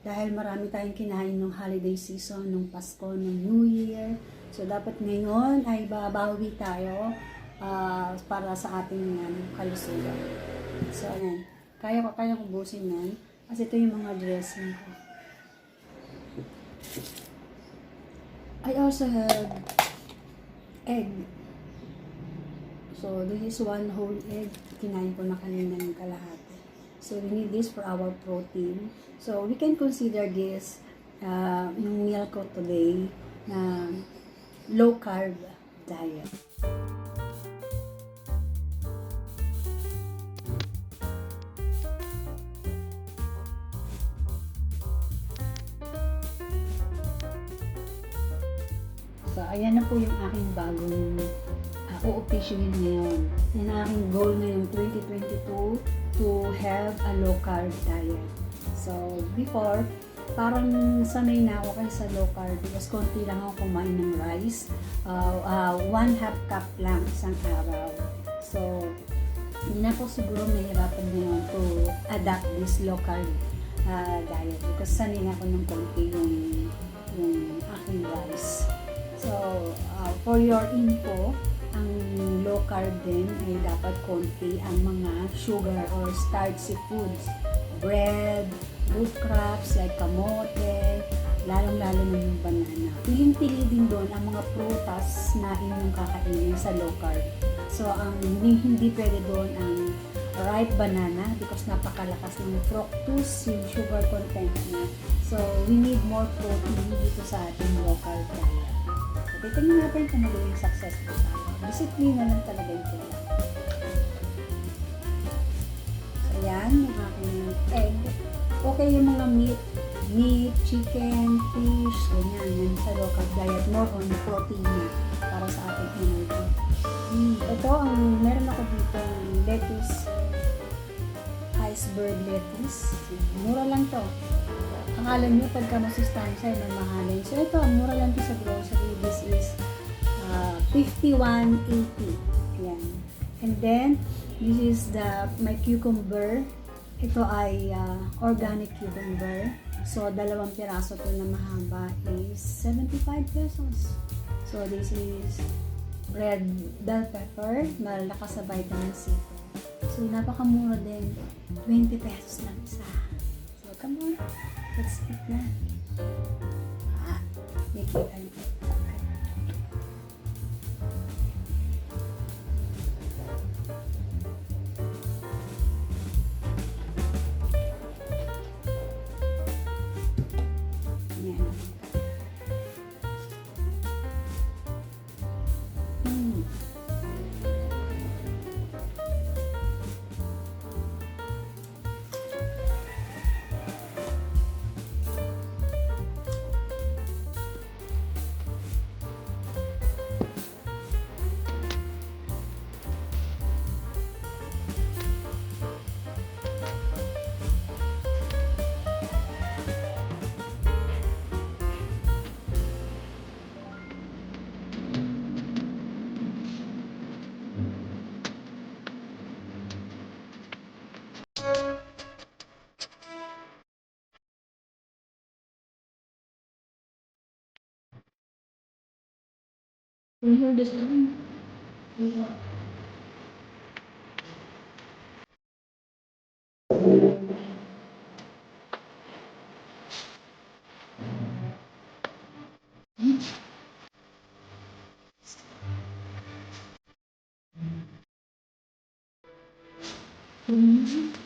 dahil marami tayong kinain ng holiday season, nung Pasko, nung New Year. So, dapat ngayon ay babawi tayo para sa ating kalusugan. So, ayan. Kaya ko busin yan. Kasi ito yung mga dressing ko. I also have egg. So, this is one whole egg. Kinain ko na kanina ng kalahati. So, we need this for our protein. So, we can consider this yung meal ko today na low carb diet. So, ayan na po yung aking bagong o-officialin ngayon. Yan ang aking goal ngayong 2022 to have a low carb diet. So, before, parang sanay na ako kayo sa low carb because konti lang ako kumain ng rice. 1/2 cup lang isang araw. So, hindi na ako siguro mahirapan ngayon to adapt this low carb diet because sanay na ako ng konti yung aking rice. So, for your info, ang low carb din ay dapat konti ang mga sugar or starchy foods. Bread, root crops like kamote, lalong-lalo na yung banana. Piling-pili din doon ang mga prutas na inyong kakainin sa low carb. So, ang hindi pwede doon ang ripe banana because napakalakas ng fructose, yung sugar content niya. So, we need more protein dito sa ating low carb diet. So, titignan natin kung magiging successful tayo. Disiplina lang talaga yung kailangan. So, ayan, yung aking egg. Okay yung mga meat, chicken, fish, ganyan. Yan sa low carb diet. More on protein na para sa ating energy. Ito, meron ako dito lettuce, iceberg lettuce. Mura lang to. Akala nyo pagka masustansya ay mamahalin. So ito, mura lang to sa grocery. This is 51.80. Yan. And then, this is my cucumber. Ito ay organic cucumber. So, 2 piraso to na mahaba is 75 pesos. So, this is red bell pepper. Malakas sa vitamin C. So, napakamura din. 20 pesos lang isa. So, come on. Let's eat na. Nakikita niyo. This one. Mm-hmm.